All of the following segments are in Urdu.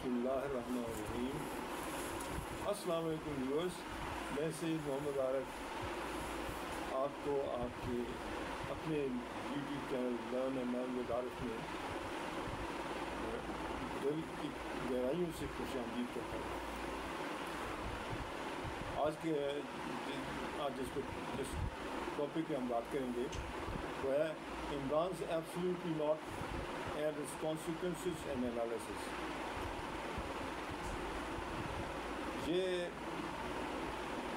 بسم اللہ الرحمن الرحیم۔ السلام علیکم ویورز، میں سید محمد عارف آپ کو آپ کے اپنے YouTube channel learn and learn with Arif میں دل کی گہرائیوں سے خوش آمدید کرتا ہوں۔ آج جس ٹاپک پہ ہم بات کریں گے وہ ہے عمران's absolutely not and its consequences and analysis۔ یہ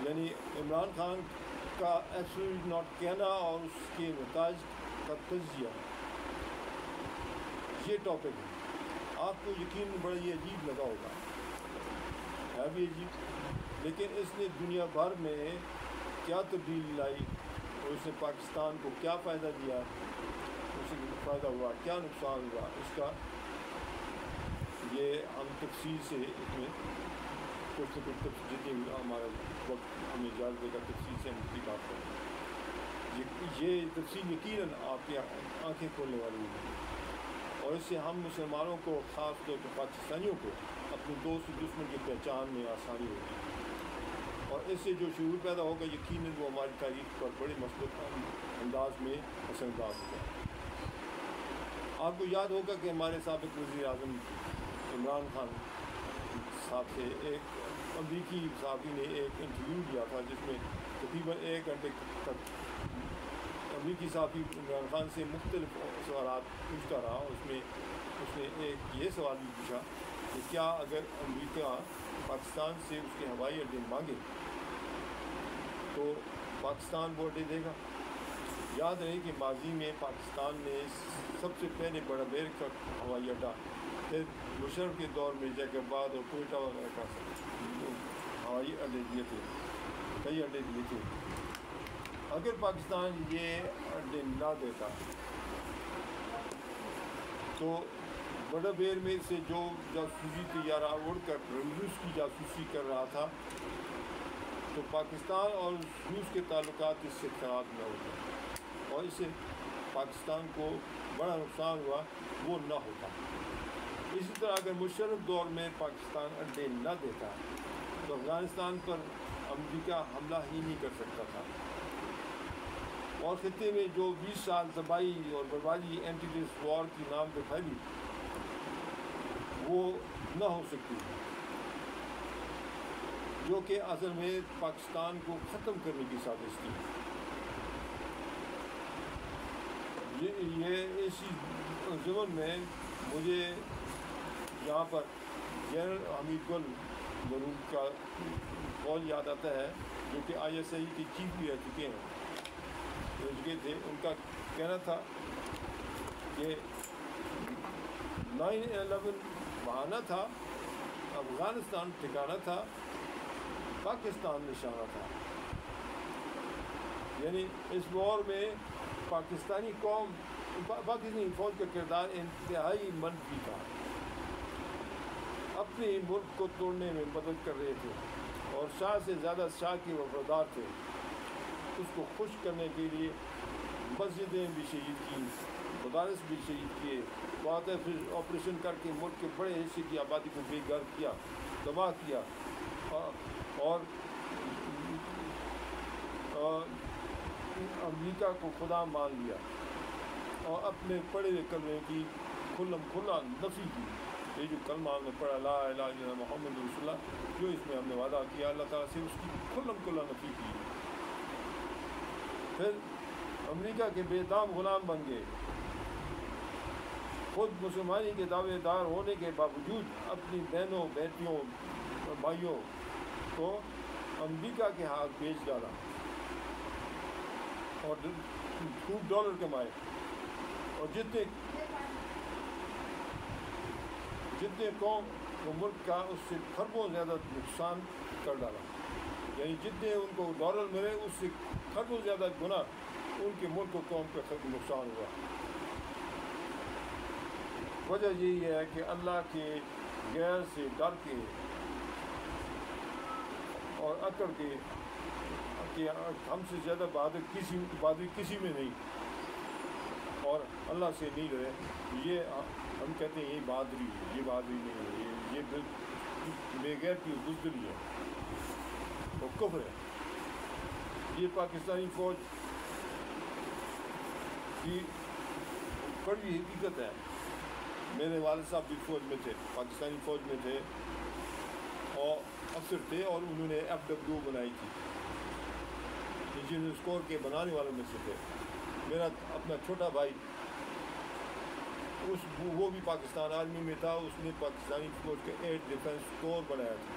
یعنی عمران خان کا ایبسلیوٹ ناٹ کہنا اور اس کے نتائج کا تجزیہ، یہ ٹاپک ہے۔ آپ کو یقیناً بڑا یہ عجیب لگا ہوگا، ہے بھی عجیب، لیکن اس نے دنیا بھر میں کیا تبدیلی لائی اور اس نے پاکستان کو کیا فائدہ دیا، اس سے فائدہ ہوا، کیا نقصان ہوا، اس کا یہ ہم تفصیل سے اس میں کچھ نہ کچھ جتنی ہمارا وقت ہمیں اجازت دے گا تفصیل سے ہم اس کی بات کریں گے۔ یہ تفصیل یقیناً آپ کی آنکھیں کھولنے والی ہے اور اس سے ہم مسلمانوں کو، خاص طور پر پاکستانیوں کو، اپنے دوست دشمن کی پہچان میں آسانی ہوگی اور اس سے جو شعور پیدا ہوگا یقیناً وہ ہماری تاریخ پر بڑے مثبت انداز میں اثر انداز ہوگا۔ آپ کو یاد ہوگا کہ ہمارے سابق وزیر اعظم عمران خان صاحب سے ایک امریکی صحافی نے ایک انٹرویو دیا تھا جس میں تقریباً 1 گھنٹے تک امریکی صحافی عمران خان سے مختلف سوالات پوچھتا رہا۔ اس نے ایک یہ سوال بھی پوچھا کہ کیا اگر امریکہ پاکستان سے اس کے ہوائی اڈے مانگے تو پاکستان وہ اڈے دے گا؟ یاد رہے کہ ماضی میں پاکستان نے سب سے پہلے بڑا بیر کا ہوائی اڈا، پھر مشرف کے دور میں جیکباد اور کوئٹہ وغیرہ کا ہوائی اڈے دیے تھے، کئی اڈے دیے تھے۔ اگر پاکستان یہ اڈے نہ دیتا تو بڑا بیر میں سے جو جاسوسی طیارہ اڑ کر روس کی جاسوسی کر رہا تھا تو پاکستان اور روس کے تعلقات اس سے خراب نہ ہوتے اور اس سے پاکستان کو بڑا نقصان ہوا، وہ نہ ہوتا۔ اسی طرح اگر مشرف دور میں پاکستان اڈے نہ دیتا تو افغانستان پر امریکہ حملہ ہی نہیں کر سکتا تھا اور خطے میں جو 20 سال تباہی اور بربادی اینٹی ٹیررسٹ وار کی نام پہ پھیلی وہ نہ ہو سکتی، جو کہ اصل میں پاکستان کو ختم کرنے کی سازش تھی۔ یہ اسی زمن میں مجھے یہاں پر جنرل حمید گل ضرور کا قول یاد آتا ہے، جو کہ ISI کے چیف بھی رہ چکے تھے۔ ان کا کہنا تھا کہ 9/11 بہانہ تھا، افغانستان ٹھکانہ تھا، پاکستان نشانہ تھا۔ یعنی اس وار میں پاکستانی قوم، پاکستانی فوج کا کردار انتہائی منفی تھا، اپنے ملک کو توڑنے میں مدد کر رہے تھے اور شاہ سے زیادہ شاہ کے وفادار تھے۔ اس کو خوش کرنے کے لیے مسجدیں بھی شہید کی، مدارس بھی شہید کیے، پھر آپریشن کر کے ملک کے بڑے حصے کی آبادی کو بے گھر کیا، تباہ کیا اور امریکہ کو خدا مان لیا اور اپنے پڑھے کلمے کی کھلا نفی کی۔ یہ جو کلمہ ہم نے پڑھا لا الہ الا اللہ محمد رسول اللہ، جو اس میں ہم نے وعدہ کیا اللہ تعالیٰ سے، اس کی کھلا نفی کی۔ پھر امریکہ کے بے دام غلام بن گئے، خود مسلمانی کے دعوے دار ہونے کے باوجود اپنی بہنوں، بیٹیوں اور بھائیوں کو امریکہ کے ہاتھ بیچ ڈالا اور خوب ڈالر کمائے اور جتنے قوم کو ملک کا اس سے خربوں زیادہ نقصان کر ڈالا۔ یعنی جتنے ان کو ڈالر ملے اس سے خربوں زیادہ گنا ان کے ملک و قوم کا نقصان ہوا۔ وجہ یہی ہے کہ اللہ کے غیر سے ڈر کے اور اکڑ کے کہ ہم سے زیادہ بہادری کسی میں نہیں اور اللہ سے نہیں ڈرے۔ یہ ہم کہتے ہیں یہ بہادری ہے، یہ بہادری نہیں ہے، یہ بے غیرتی اور بزدلی ہے اور کفر ہے. یہ پاکستانی فوج کی کڑوی حقیقت ہے. میرے والد صاحب بھی فوج میں تھے, پاکستانی فوج میں تھے اور افسر تھے, اور انہوں نے FW بنائی تھی, انجینئر اسکور کے بنانے والوں میں سے تھے. میرا اپنا چھوٹا بھائی وہ بھی پاکستان آرمی میں تھا, اس نے پاکستانی فوج کے 8 ڈیفنس اسکور بنایا تھا.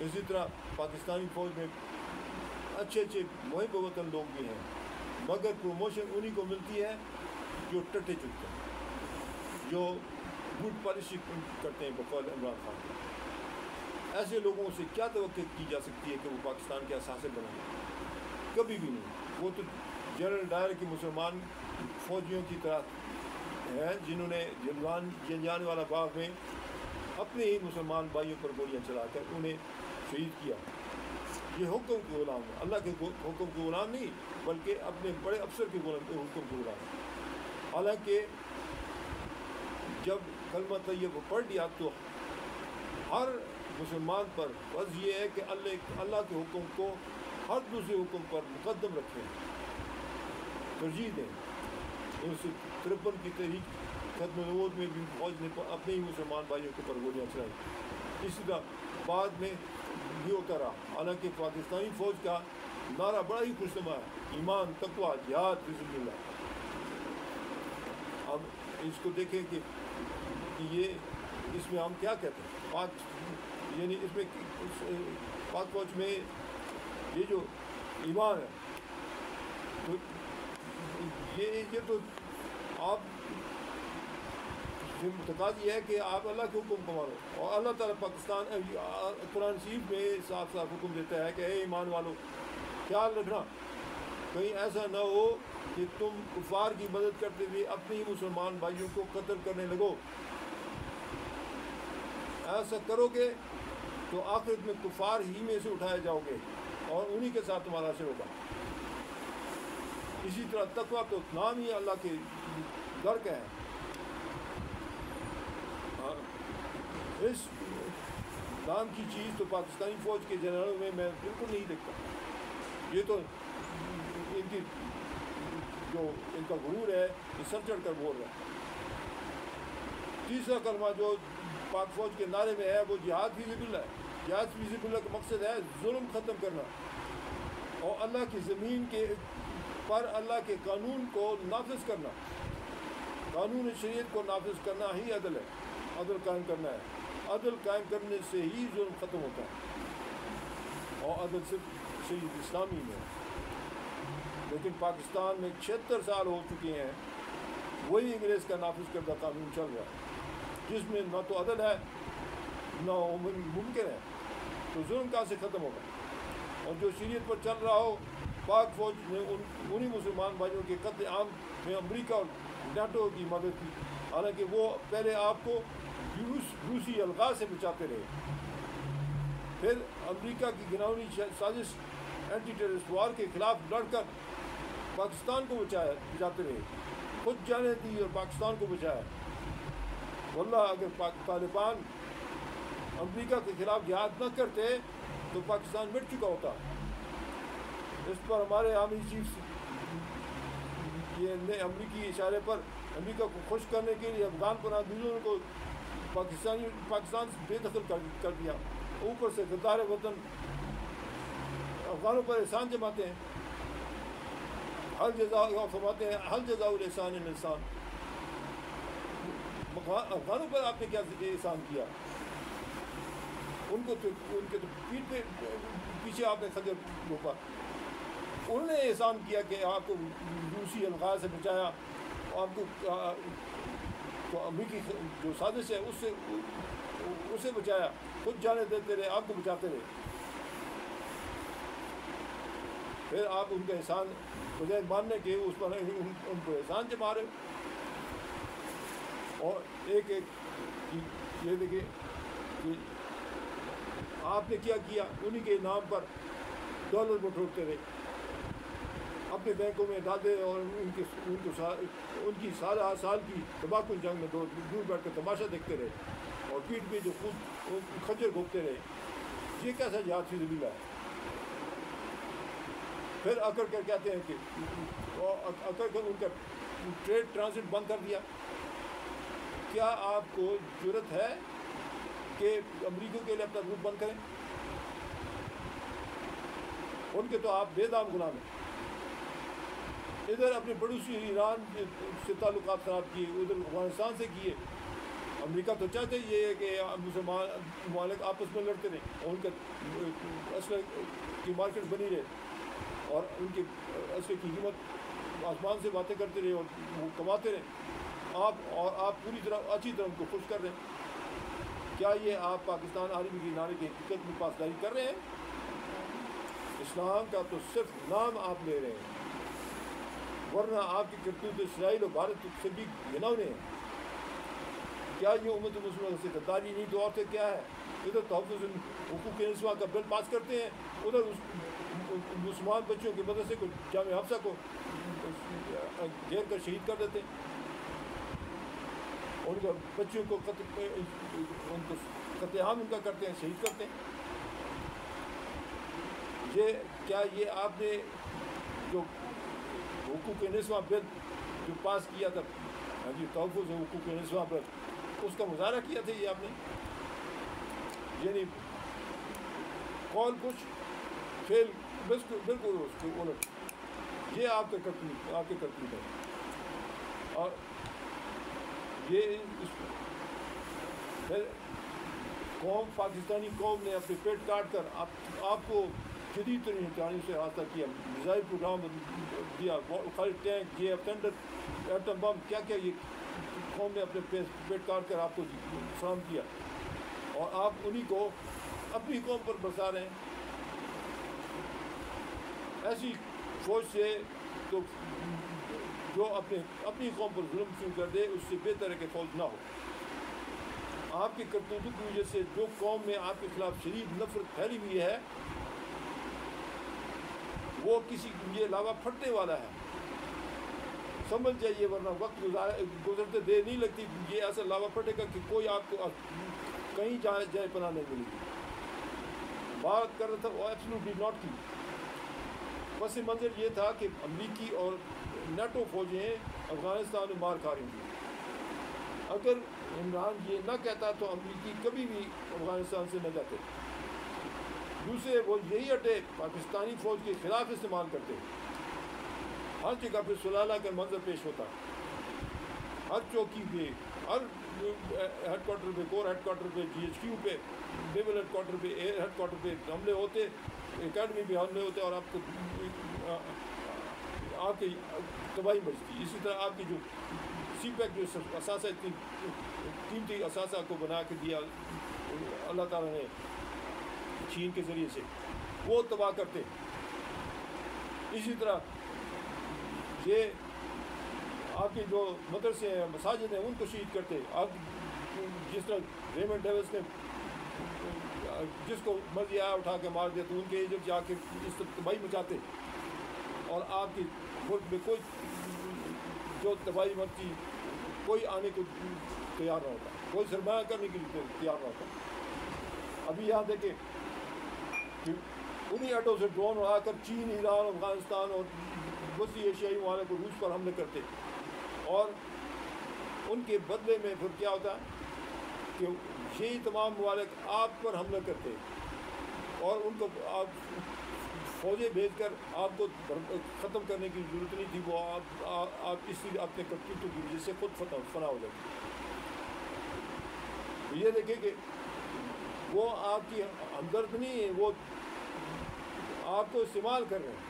اسی طرح پاکستانی فوج میں اچھے اچھے محب وطن لوگ بھی ہیں, مگر پروموشن انہی کو ملتی ہے جو ٹٹے چکتے ہیں, جو گڈ پالیسی کرتے ہیں بقول عمران خان کے. ایسے لوگوں سے کیا توقع کی جا سکتی ہے کہ وہ پاکستان کے اثاثے بنیں گے؟ کبھی بھی نہیں. وہ تو جنرل ڈائر کی مسلمان فوجیوں کی طرح ہیں جنہوں نے جنجان والا باغ میں اپنے ہی مسلمان بھائیوں پر گولیاں چلا کر انہیں شہید کیا. یہ حکم کے غلام ہے, اللہ کے حکم کے غلام نہیں, بلکہ اپنے بڑے افسر کے حکم کے غلام ہے. حالانکہ جب کلمہ طیبہ پڑھ لیا تو ہر مسلمان پر فرض یہ ہے کہ اللہ کے حکم کو ہر دوسرے حکم پر مقدم رکھیں, ترجیح دیں. 1953 کی تحریک ختم نبوت میں بھی فوج نے اپنے ہی مسلمان بھائیوں کے پر گولیاں چلائی. اسی طرح بعد میں بھی ہوتا رہا. حالانکہ پاکستانی فوج کا نعرہ بڑا ہی خوشنما ہے, ایمان, تقویٰ, جہاد فی سبیل اللہ. اب اس کو دیکھیں کہ یہ اس میں ہم کیا کہتے ہیں, یعنی اس میں پاک فوج میں یہ جو ایمان ہے تو یہ تو آپ تقاضی ہے کہ آپ اللہ کے حکم کو مانو. اور اللہ تعالیٰ پاکستان قرآن شریف میں صاف صاف حکم دیتا ہے کہ اے ایمان والو, خیال رکھنا کہیں ایسا نہ ہو کہ تم کفار کی مدد کرتے ہوئے اپنے ہی مسلمان بھائیوں کو قتل کرنے لگو. ایسا کرو گے تو آخرت میں کفار ہی میں سے اٹھائے جاؤ گے اور انہی کے ساتھ تمہارا حشر ہوگا. اسی طرح تقویٰ تو نام ہی اللہ کے ڈر کا ہے. اس نام کی چیز تو پاکستانی فوج کے جنرلوں میں بالکل نہیں دیکھتا. یہ تو ان کا غرور ہے, یہ سر چڑھ کر بول رہا ہے. تیسرا کلمہ جو پاک فوج کے نعرے میں ہے وہ جہاد فی سبیل اللہ ہے. جہاد فی سبیل اللہ کا مقصد ہے ظلم ختم کرنا اور اللہ کی زمین کے پر اللہ کے قانون کو نافذ کرنا. قانون شریعت کو نافذ کرنا ہی عدل ہے, عدل قائم کرنا ہے. عدل قائم کرنے سے ہی ظلم ختم ہوتا ہے, اور عدل صرف شریعت اسلامی میں. لیکن پاکستان میں 76 سال ہو چکے ہیں وہی انگریز کا نافذ کردہ قانون چل رہا ہے, جس میں نہ تو عدل ہے نہ ممکن ہے. تو ظلم کہاں سے ختم ہوگا؟ اور جو شریعت پر چل رہا ہو, پاک فوج نے انہی مسلمان بھائیوں کے قتل عام میں امریکہ اور نیٹو کی مدد کی, حالانکہ وہ پہلے آپ کو روسی الغاز سے بچاتے رہے. پھر امریکہ کی گھناؤنی سازش اینٹی ٹیررسٹ وار کے خلاف لڑ کر پاکستان کو بچاتے رہے, خود جانے دی اور پاکستان کو بچایا. واللہ اگر طالبان امریکہ کے خلاف جہاد نہ کرتے تو پاکستان مٹ چکا ہوتا. اس پر ہمارے عامی چیف یہ امریکی اشارے پر امریکہ کو خوش کرنے کے لیے افغان پناہ گزینوں کو پاکستان سے بے دخل کر دیا. اوپر سے غدار وطن افغانوں پر احسان جماتے ہیں, فرماتے ہیں حل جزاء الاحسان الاحسان. افغانوں پر آپ نے کیا احسان کیا؟ ان کے تو پیٹ پہ پیچھے آپ نے خنجر روپا. انہوں نے احسان کیا کہ آپ کو روسی الغاز سے بچایا, آپ کو امریکی جو سازش ہے اس سے بچایا, خود جانے دیتے رہے, آپ کو بچاتے رہے. پھر آپ ان کا احسان بجائے ماننے کے اس پر ان کو احسان جما رہے. اور ایک یہ دیکھیں کہ آپ نے کیا انہی کے نام پر ڈالر بٹورتے رہے. اپنے بینکوں میں ڈالتے اور ان کی سال کی تمباکو جنگ میں دور بیٹھ کر تماشا دیکھتے رہے اور پیٹھ پہ جو خود خنجر گھوپتے رہے. یہ کیسا جہاد فی سبیل اللہ ہے؟ پھر اکڑ کر کہتے ہیں کہ اکڑ کر ان کا ٹریڈ ٹرانزٹ بند کر دیا. کیا آپ کو ضرورت ہے کہ امریکہ کے لیے اپنا روٹ بند کریں؟ ان کے تو آپ بے دام غلام ہیں. ادھر اپنے پڑوسی ایران سے تعلقات خراب کیے, ادھر افغانستان سے کیے. امریکہ تو چاہتے یہ ہے کہ مسلمان ممالک آپس میں لڑتے رہیں اور ان کا اسلحے کی مارکیٹ بنی رہے اور ان کی اسلحے کی قیمت آسمان سے باتیں کرتے رہے اور وہ کماتے رہیں. آپ پوری طرح اچھی طرح ان کو خوش کر رہے ہیں. کیا یہ آپ پاکستان عالمی کی نعرے کی حقیقت میں پاسداری کر رہے ہیں؟ اسلام کا تو صرف نام آپ لے رہے ہیں, ورنہ آپ کی کرتوت اسرائیل اور بھارت سے بھی گھنونے ہیں. کیا یہ امت مسلمہ سے غداری نہیں تو اور سے کیا ہے؟ ادھر تحفظ حقوق انسان کا بل پاس کرتے ہیں, ادھر مسلمان بچوں کے مدرسے کو جامعہ حفصہ کو گھیر کر شہید کر دیتے ہیں. ان کو بچوں کو قتل عام ان کا کرتے ہیں, شہید کرتے ہیں. کیا یہ آپ نے جو حقوق نسواں بل جو پاس کیا تھا, تحفظ حقوق نسواں پر, اس کا مظاہرہ کیا تھا یہ آپ نے؟ یعنی قول کچھ فعل بالکل اس کے الٹ. یہ آپ کے کرتوت ہے. اور یہ قوم پاکستانی قوم نے اپنے پیٹ کاٹ کر آپ کو جدید ترین امتحانی سے راستہ کیا, میزائل پروگرام دیا, خالی ٹینک, یہ ٹینڈر, ایٹم بم, کیا یہ قوم نے اپنے پیٹ کاٹ کر آپ کو فراہم کیا, اور آپ انہی کو اپنی قوم پر برسا رہے ہیں. ایسی فوج سے تو جو اپنی قوم پر ظلم شروع کر دے, اس سے بہتر ہے کہ فوج نہ ہو. آپ کے کرتوتوں کی وجہ سے جو قوم میں آپ کے خلاف شدید نفرت پھیلی ہوئی ہے, وہ یہ لاوا پھٹنے والا ہے. سمجھ جائیے, ورنہ وقت گزرتے دیر نہیں لگتی. یہ ایسا لاوا پھٹے گا کہ کوئی آپ کو کہیں جائے پناہ نہیں ملے گی. بات کر رہا تھا وہ ایبسلیوٹلی ناٹ کی. پس منظر یہ تھا کہ امریکی اور نیٹو فوجیں افغانستان میں مار کھا رہی تھیں. اگر عمران یہ نہ کہتا تو امریکی کبھی بھی افغانستان سے نہ جاتے. دوسرے وہ یہی اڈے پاکستانی فوج کے خلاف استعمال کرتے. ہر جگہ پہ سلالہ کا منظر پیش ہوتا, ہر چوکی پہ, ہر ہیڈ کوارٹر پہ, کور ہیڈ کوارٹر پہ, جی ایچ کیو پہ, نیول ہیڈ کوارٹر پہ, ایئر ہیڈ کوارٹر پہ حملے ہوتے, اکیڈمی پہ حملے ہوتے, اور آپ کی تباہی بچتی. اسی طرح آپ کی جو سی پیک جو اثاثہ اتنی قیمتی اثاثہ کو بنا کے دیا اللہ تعالیٰ نے چین کے ذریعے سے, وہ تباہ کرتے. اسی طرح یہ آپ کے جو مدرسے ہیں, مساجد ہیں, ان کو شہید کرتے. آپ جس طرح ریمنڈ ڈیوس نے جس کو مرضی آیا اٹھا کے مار دیا, تو ان کے ایجنٹ جا کے اس تباہی مچاتے. اور آپ کی ملک میں کوئی جو تباہی مچی, کوئی آنے کو تیار نہ ہوتا, کوئی سرمایہ کرنے کے لیے تیار نہ ہوتا. ابھی یہاں دیکھیں کہ انہی اڈوں سے ڈرون اڑا کر چین, ایران, افغانستان اور وسیع ایشیائی ممالک کو روس پر حملے کرتے, اور ان کے بدلے میں پھر کیا ہوتا کہ یہی تمام ممالک آپ پر حملہ کرتے, اور ان کو آپ فوجیں بھیج کر آپ کو ختم کرنے کی ضرورت نہیں تھی. وہ آپ اس لیے اپنے کرتوتوں کی وجہ سے خود فنا ہو جاتی. یہ دیکھیں کہ وہ آپ کی ہمدرد نہیں ہے, وہ آپ کو استعمال کر رہے ہیں.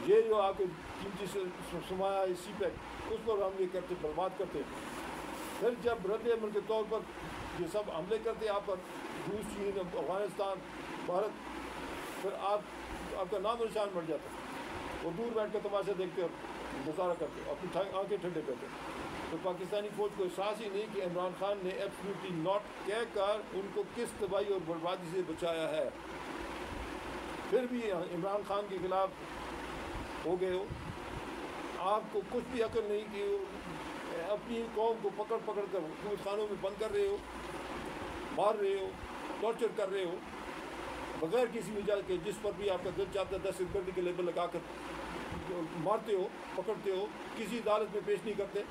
یہ جو آپ کے قیمتی سرمایہ سی پیک, اس پر حملے کرتے, برباد کرتے. پھر جب رد عمل کے طور پر یہ سب حملے کرتے آپ پر, روس, چین, افغانستان, بھارت, پھر آپ کا نام نشان بڑھ جاتا. وہ دور بیٹھ کر تماشا دیکھتے اور گزارا کرتے, اپنی آنکھیں ٹھنڈے کرتے. تو پاکستانی فوج کو احساس ہی نہیں کہ عمران خان نے ایبسلیوٹلی ناٹ کہہ کر ان کو کس تباہی اور بربادی سے بچایا ہے. پھر بھی عمران خان کے خلاف ہو گئے ہو. آپ کو کچھ بھی عقل نہیں کہ اپنی قوم کو پکڑ پکڑ کر حکومت خانوں میں بند کر رہے ہو, مار رہے ہو, ٹارچر کر رہے ہو بغیر کسی وجہ کے, جس پر بھی آپ کا دل چاہتا ہے دہشت گردی کے لیبل لگا کر مارتے ہو, پکڑتے ہو, کسی عدالت میں پیش نہیں کرتے,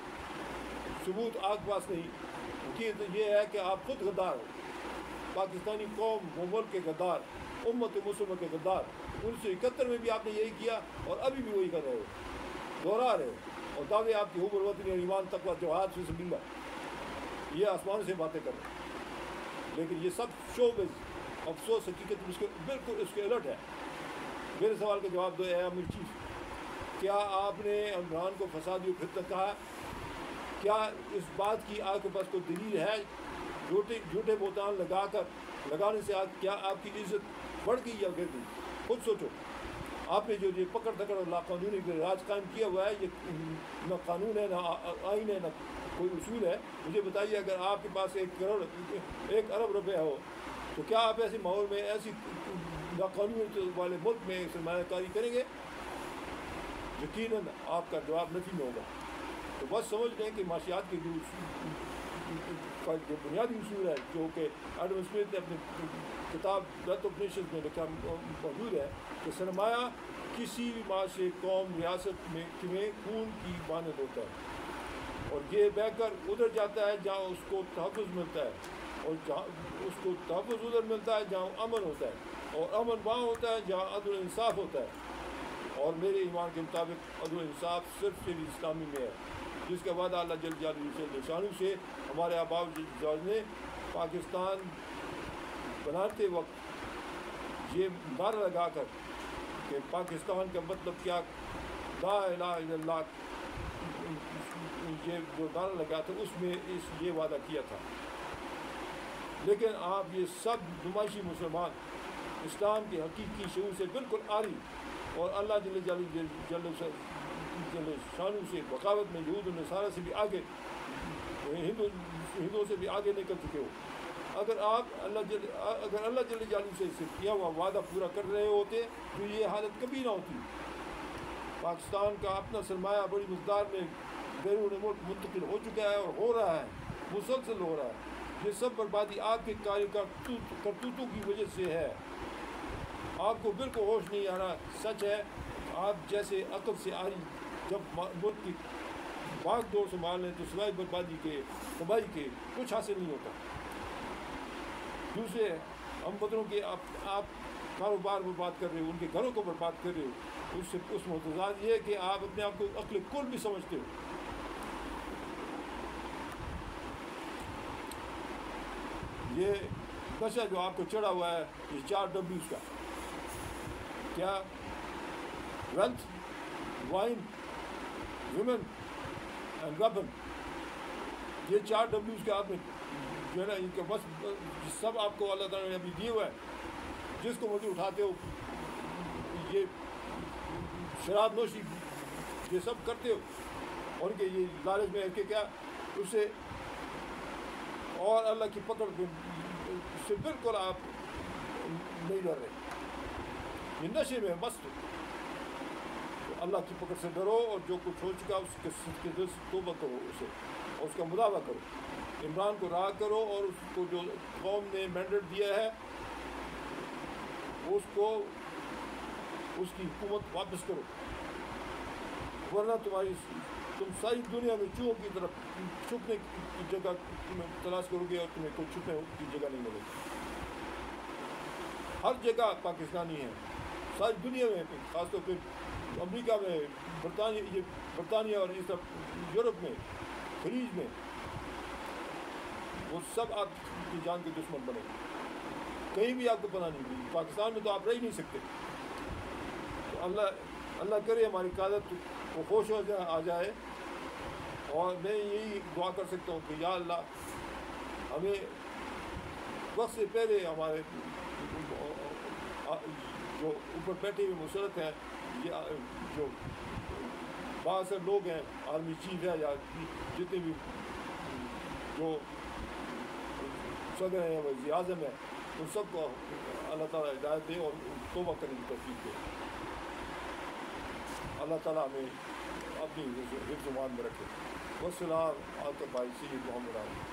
ثبوت آپ کے پاس نہیں. یہ ہے کہ آپ خود غدار ہو, پاکستانی قوم و ملک کے غدار, امت مسلمہ کے غدار. 1971 میں بھی آپ نے یہی کیا اور ابھی بھی وہی کر رہے ہو, دوہرا رہے ہو. اور دعوے آپ کی حب الوطنی اور ایمان تقویٰ جہاد فی سبیل اللہ, یہ آسمان سے باتیں کر رہے ہیں. لیکن یہ سب شوبز, افسوس حقیقت بالکل اس کے الٹ ہے. میرے سوال کا جواب دو اے امیر چیف, کیا آپ نے عمران کو فسادی و فتنہ کہا؟ کیا اس بات کی آپ کے پاس کوئی دلیل ہے؟ جھوٹے بہتان لگانے سے کیا آپ کی عزت بڑھ گئی یا گر گئی؟ خود سوچو. آپ نے جو یہ پکڑ دھکڑ اور لاقانونی راج قائم کیا ہوا ہے, یہ نہ قانون ہے, نہ آئین ہے, نہ کوئی اصول ہے. مجھے بتائیے, اگر آپ کے پاس 1 ارب روپیہ ہو تو کیا آپ ایسے ماحول میں, ایسی لاقانون والے ملک میں سرمایہ کاری کریں گے؟ یقیناً آپ کا جواب نفی میں ہوگا. تو بس سمجھ لیں کہ معاشیات کے جو بنیادی اصول ہے, جو کہ ایڈم اسمتھ نے اپنی کتاب ویلتھ آف نیشنز میں لکھا موجود ہے, کہ سرمایہ کسی بھی معاشرے, قوم, ریاست میں خون کی مانند ہوتا ہے, اور یہ بہ کر ادھر جاتا ہے جہاں اس کو تحفظ ملتا ہے, اور جہاں اس کو تحفظ ادھر ملتا ہے جہاں امن ہوتا ہے, اور امن وہاں ہوتا ہے جہاں عدل و انصاف ہوتا ہے. اور میرے ایمان کے مطابق عدل و انصاف صرف اسلامی میں ہے, جس کا وعدہ اللہ جل جلالہ سے ہمارے آباء و اجداد نے پاکستان بناتے وقت یہ نعرہ لگا کر کہ پاکستان کا مطلب کیا, لا الہ الا اللہ, یہ جو نعرہ لگا تھا اس میں یہ وعدہ کیا تھا. لیکن آپ یہ سب نمائشی مسلمان اسلام کے حقیقی شعور سے بالکل عاری اور اللہ جل جلالہ شانو سے بغاوت میں یہود و نصارہ سے بھی آگے, ہندوؤں سے بھی آگے نکل چکے ہو. اگر اللہ جل جلالہ سے کیا ہوا وعدہ پورا کر رہے ہوتے تو یہ حالت کبھی نہ ہوتی. پاکستان کا اپنا سرمایہ بڑی مقدار میں بیرون ملک منتقل ہو چکا ہے اور ہو رہا ہے, مسلسل ہو رہا ہے. یہ سب بربادی آپ کے کرتوتوں کی وجہ سے ہے. آپ کو بالکل ہوش نہیں آ رہا. سچ ہے, آپ جیسے عقل سے آ رہی جب ملک کی بھاگ دوڑ سنبھال لیں تو سوائے بربادی کے, تباہی کے کچھ حاصل نہیں ہوتا. دوسرے ہم بدروں کے آپ کاروبار برباد کر رہے ہو, ان کے گھروں کو برباد کر رہے ہو. اس متضاد یہ ہے کہ آپ اپنے آپ کو عقل کل بھی سمجھتے ہو. یہ نشہ جو آپ کو چڑھا ہوا ہے, یہ 4 ڈبلیوز کا, کیا wealth, wine, women and weapon, یہ 4 ڈبلیوز کے آپ نے جو ہے نا, ان کا بس سب آپ کو اللہ تعالیٰ نے ابھی دیے ہوا ہے. جس کو مجھے اٹھاتے ہو, یہ شراب نوشی, یہ سب کرتے ہو, اور کہ یہ لالچ میں کہ کیا اس سے اور اللہ کی پکڑ سے بالکل آپ نہیں ڈر رہے. یہ نشے میں مست ہو. اللہ کی پکڑ سے ڈرو, اور جو کچھ ہو چکا اس کے دل سے توبہ کرو اسے, اور اس کا مداوع کرو. عمران کو راہ کرو, اور اس کو جو قوم نے مینڈیٹ دیا ہے اس کو, اس کی حکومت واپس کرو, ورنہ تم ساری دنیا میں چوہوں کی طرف چھپنے کی جگہ تلاش کرو گے, اور تمہیں کوئی چھپنے کی جگہ نہیں ملے گی. ہر جگہ پاکستانی ہے, ساری دنیا میں, خاص طور پہ امریکہ میں, برطانیہ اور اس طرف یورپ میں, خلیج میں, وہ سب آپ کی جان کے دشمن بنے گے. کہیں بھی آپ کو پناہ نہیں ملے. پاکستان میں تو آپ رہ ہی نہیں سکتے. تو اللہ کرے ہماری قیادت کو خوش آ جائے. اور میں یہی دعا کر سکتا ہوں کہ یا اللہ ہمیں وقت سے پہلے ہمارے جو اوپر بیٹھے ہوئے مسلط ہیں, جو بااثر لوگ ہیں, آرمی چیف ہے یا جتنے بھی جو صدر ہیں, وزیر اعظم ہے, ان سب کو اللہ تعالیٰ ہدایت دے اور توبہ کرنے کی توفیق دے. اللہ تعالیٰ ہمیں اپنی حفظ و امان میں رکھے. والسلام آپ کا بھائی سید محمد علی.